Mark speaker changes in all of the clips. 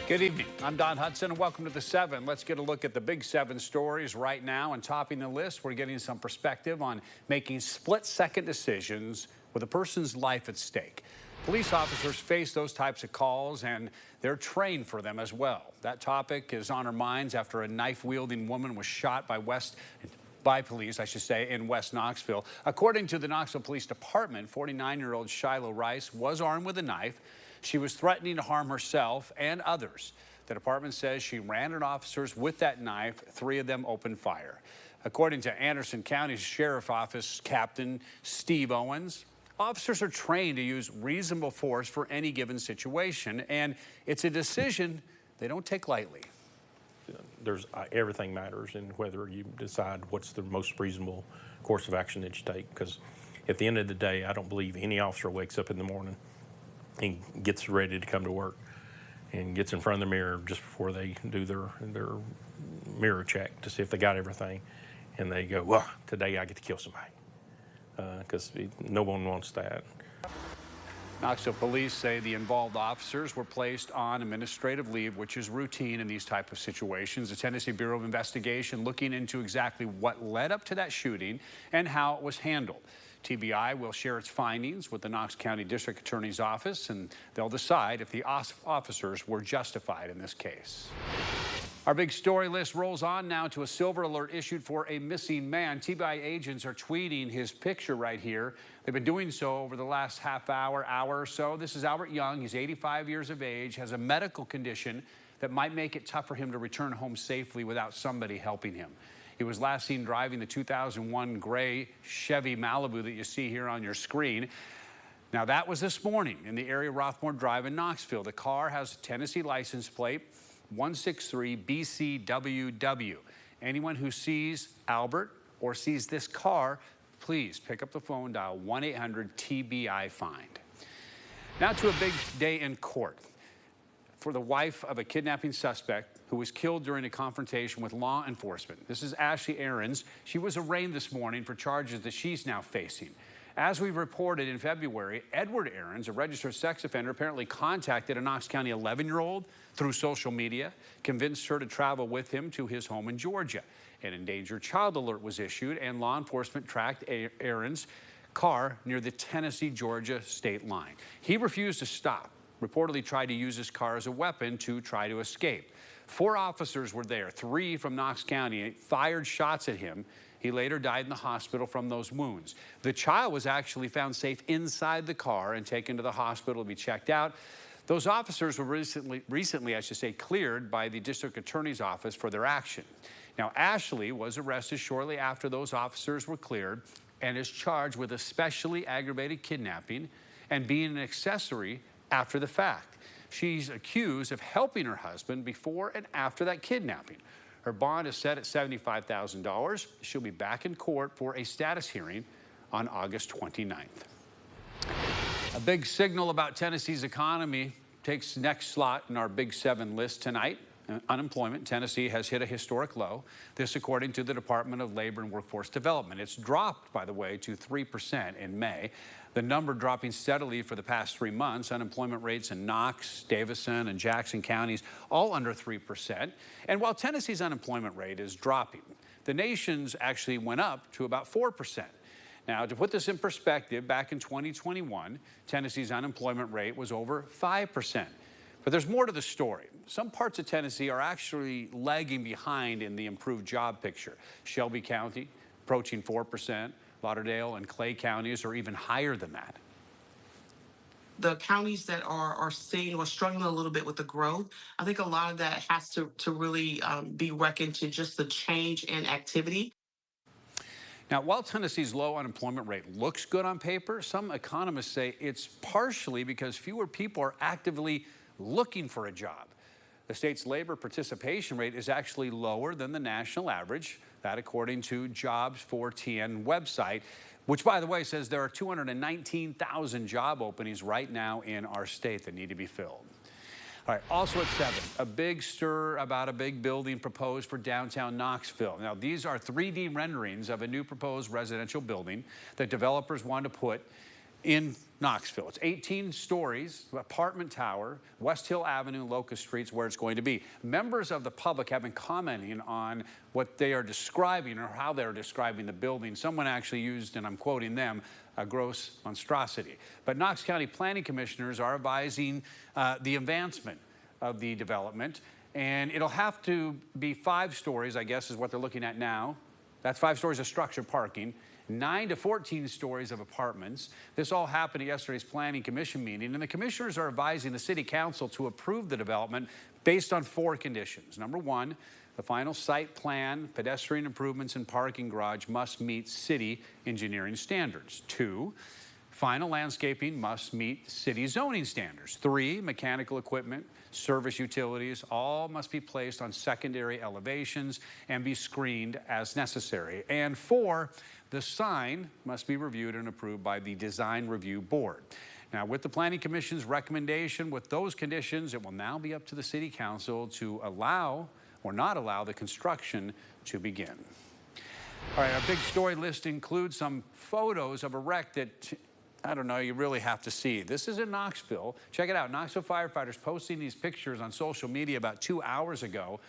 Speaker 1: Good evening. I'm Don Hudson, and welcome to the 7. Let's get a look at the big 7 stories right now. And topping the list, we're getting some perspective on making split-second decisions with a person's life at stake. Police officers face those types of calls, and they're trained for them as well. That topic is on our minds after a knife-wielding woman was shot by police, in West Knoxville. According to the Knoxville Police Department, 49-year-old Shiloh Rice was armed with a knife. She was threatening to harm herself and others. The department says she ran at officers with that knife. 3 of them opened fire. According to Anderson County Sheriff's Office Captain Steve Owens, officers are trained to use reasonable force for any given situation, and it's a decision they don't take lightly.
Speaker 2: Everything matters in whether you decide what's the most reasonable course of action that you take, because at the end of the day, I don't believe any officer wakes up in the morning and gets ready to come to work and gets in front of the mirror just before they do their mirror check to see if they got everything, and they go, well, today I get to kill somebody, because no one wants that.
Speaker 1: Knoxville police say the involved officers were placed on administrative leave, which is routine in these type of situations. The Tennessee Bureau of Investigation looking into exactly what led up to that shooting and how it was handled. TBI will share its findings with the Knox County District Attorney's Office, and they'll decide if the officers were justified in this case. Our big story list rolls on now to a silver alert issued for a missing man. TBI agents are tweeting his picture right here. They've been doing so over the last hour or so. This is Albert Young. He's 85 years of age, has a medical condition that might make it tough for him to return home safely without somebody helping him. He was last seen driving the 2001 gray Chevy Malibu that you see here on your screen. Now, that was this morning in the area of Rothmore Drive in Knoxville. The car has a Tennessee license plate 163BCWW. Anyone who sees Albert or sees this car, please pick up the phone, dial 1-800-TBI-FIND. Now to a big day in court for the wife of a kidnapping suspect who was killed during a confrontation with law enforcement. This is Ashley Ahrens. She was arraigned this morning for charges that she's now facing. As we reported in February, Edward Ahrens, a registered sex offender, apparently contacted a Knox County 11-year-old through social media, convinced her to travel with him to his home in Georgia. An endangered child alert was issued, and law enforcement tracked Ahrens' car near the Tennessee-Georgia state line. He refused to stop, reportedly tried to use his car as a weapon to try to escape. 4 officers were there, 3 from Knox County, fired shots at him. He later died in the hospital from those wounds. The child was actually found safe inside the car and taken to the hospital to be checked out. Those officers were recently, cleared by the district attorney's office for their action. Now, Ashley was arrested shortly after those officers were cleared and is charged with especially aggravated kidnapping and being an accessory after the fact. She's accused of helping her husband before and after that kidnapping. Her bond is set at $75,000. She'll be back in court for a status hearing on August 29th. A big signal about Tennessee's economy takes next slot in our Big 7 list tonight. Unemployment in Tennessee has hit a historic low. This according to the Department of Labor and Workforce Development. It's dropped, by the way, to 3% in May. The number dropping steadily for the past 3 months. Unemployment rates in Knox, Davison, and Jackson counties all under 3%. And while Tennessee's unemployment rate is dropping, the nation's actually went up to about 4%. Now, to put this in perspective, back in 2021, Tennessee's unemployment rate was over 5%. But there's more to the story. Some parts of Tennessee are actually lagging behind in the improved job picture. Shelby County approaching 4%. Lauderdale and Clay counties are even higher than that.
Speaker 3: The counties that are seeing or struggling a little bit with the growth, I think a lot of that has to really be reckoned to just the change in activity.
Speaker 1: Now, while Tennessee's low unemployment rate looks good on paper, some economists say it's partially because fewer people are actively looking for a job. The state's labor participation rate is actually lower than the national average. That according to Jobs for TN website, which, by the way, says there are 219,000 job openings right now in our state that need to be filled. All right, also at 7, a big stir about a big building proposed for downtown Knoxville. Now, these are 3D renderings of a new proposed residential building that developers want to put in Knoxville. It's 18 stories, apartment tower, West Hill Avenue, Locust Street's where it's going to be. Members of the public have been commenting on what they are describing or how they're describing the building. Someone actually used, and I'm quoting them, a gross monstrosity. But Knox County planning commissioners are advising the advancement of the development, and it'll have to be 5 stories, I guess, is what they're looking at now. That's 5 stories of structured parking. 9 to 14 stories of apartments. This all happened at yesterday's Planning Commission meeting, and the commissioners are advising the City Council to approve the development based on 4 conditions. Number 1, the final site plan, pedestrian improvements, and parking garage must meet city engineering standards. 2, final landscaping must meet city zoning standards. 3, mechanical equipment, service utilities, all must be placed on secondary elevations and be screened as necessary. And 4, the sign must be reviewed and approved by the Design Review Board. Now, with the Planning Commission's recommendation, with those conditions, it will now be up to the City Council to allow or not allow the construction to begin. All right, our big story list includes some photos of a wreck that, I don't know, you really have to see. This is in Knoxville. Check it out. Knoxville firefighters posting these pictures on social media about 2 hours ago.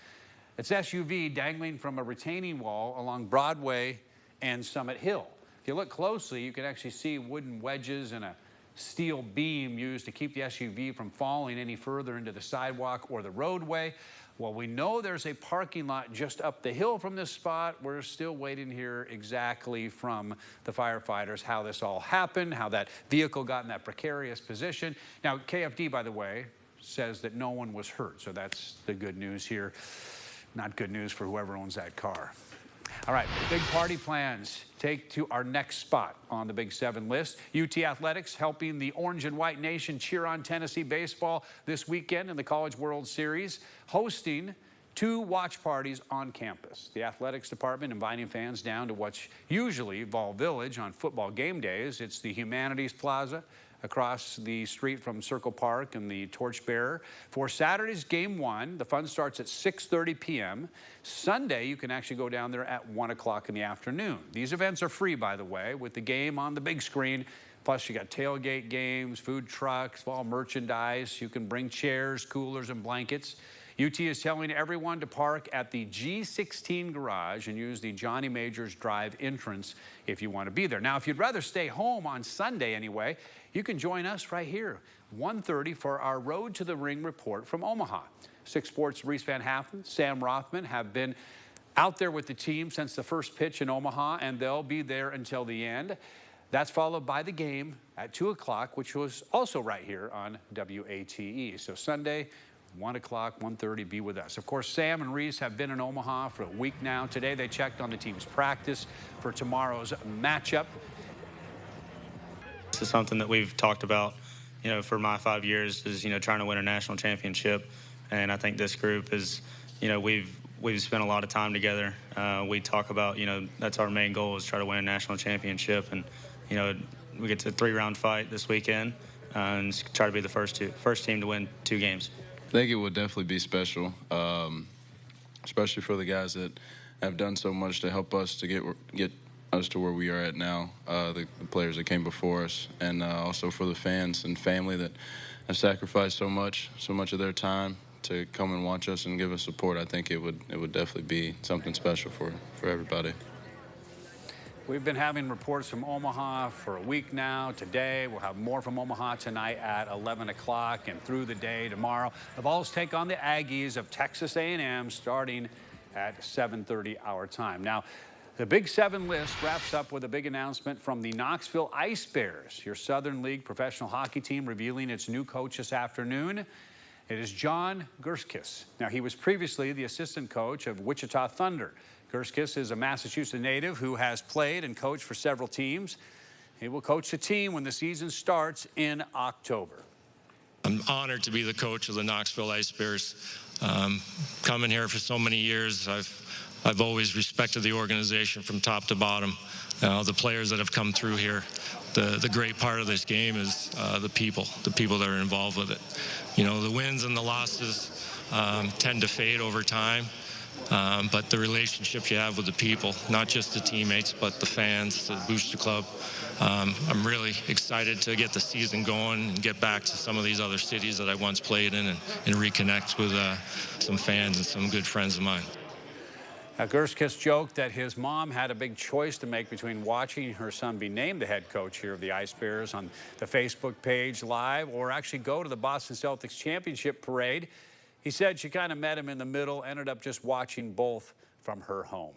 Speaker 1: It's SUV dangling from a retaining wall along Broadway and Summit Hill. If you look closely, you can actually see wooden wedges and a steel beam used to keep the SUV from falling any further into the sidewalk or the roadway. Well, we know there's a parking lot just up the hill from this spot. We're still waiting to hear exactly from the firefighters how this all happened, how that vehicle got in that precarious position. Now, KFD, by the way, says that no one was hurt, so that's the good news here. Not good news for whoever owns that car. All right, big party plans take to our next spot on the Big 7 list. UT Athletics helping the Orange and White Nation cheer on Tennessee baseball this weekend in the College World Series, hosting 2 watch parties on campus. The athletics department inviting fans down to what's usually Vol Village on football game days. It's the Humanities Plaza across the street from Circle Park and the Torchbearer. For Saturday's Game 1, the fun starts at 6:30 p.m. Sunday, you can actually go down there at 1 o'clock in the afternoon. These events are free, by the way, with the game on the big screen. Plus, you got tailgate games, food trucks, fall merchandise. You can bring chairs, coolers, and blankets. UT is telling everyone to park at the G16 garage and use the Johnny Majors Drive entrance if you want to be there. Now, if you'd rather stay home on Sunday anyway, you can join us right here, 1:30 for our Road to the Ring report from Omaha. 6 Sports' Reese Van Haffen, Sam Rothman have been out there with the team since the first pitch in Omaha, and they'll be there until the end. That's followed by the game at 2 o'clock, which was also right here on WATE. So Sunday, 1 o'clock, 1:30, be with us. Of course, Sam and Reese have been in Omaha for a week now. Today, they checked on the team's practice for tomorrow's matchup.
Speaker 4: This is something that we've talked about, for my 5 years is, trying to win a national championship. And I think this group is, we've spent a lot of time together. We talk about, that's our main goal is try to win a national championship. And, we get to a 3-round fight this weekend and try to be the first team to win 2 games.
Speaker 5: I think it would definitely be special, especially for the guys that have done so much to help us to get us to where we are at now, the players that came before us, and also for the fans and family that have sacrificed so much of their time to come and watch us and give us support. I think it would definitely be something special for everybody.
Speaker 1: We've been having reports from Omaha for a week now. Today, we'll have more from Omaha tonight at 11 o'clock and through the day tomorrow. The Vols take on the Aggies of Texas A&M starting at 7:30 our time. Now, the Big 7 list wraps up with a big announcement from the Knoxville Ice Bears, your Southern League professional hockey team, revealing its new coach this afternoon. It is John Gurskis. Now, he was previously the assistant coach of Wichita Thunder. Gurskis is a Massachusetts native who has played and coached for several teams. He will coach the team when the season starts in October.
Speaker 6: I'm honored to be the coach of the Knoxville Ice Bears. Coming here for so many years, I've always respected the organization from top to bottom. The players that have come through here. The great part of this game is the people that are involved with it. The wins and the losses tend to fade over time. but the relationships you have with the people, not just the teammates, but the fans, the booster club. I'm really excited to get the season going and get back to some of these other cities that I once played in and reconnect with some fans and some good friends of mine.
Speaker 1: Now, Gurskis joked that his mom had a big choice to make between watching her son be named the head coach here of the Ice Bears on the Facebook page live or actually go to the Boston Celtics championship parade. He said she kind of met him in the middle, ended up just watching both from her home.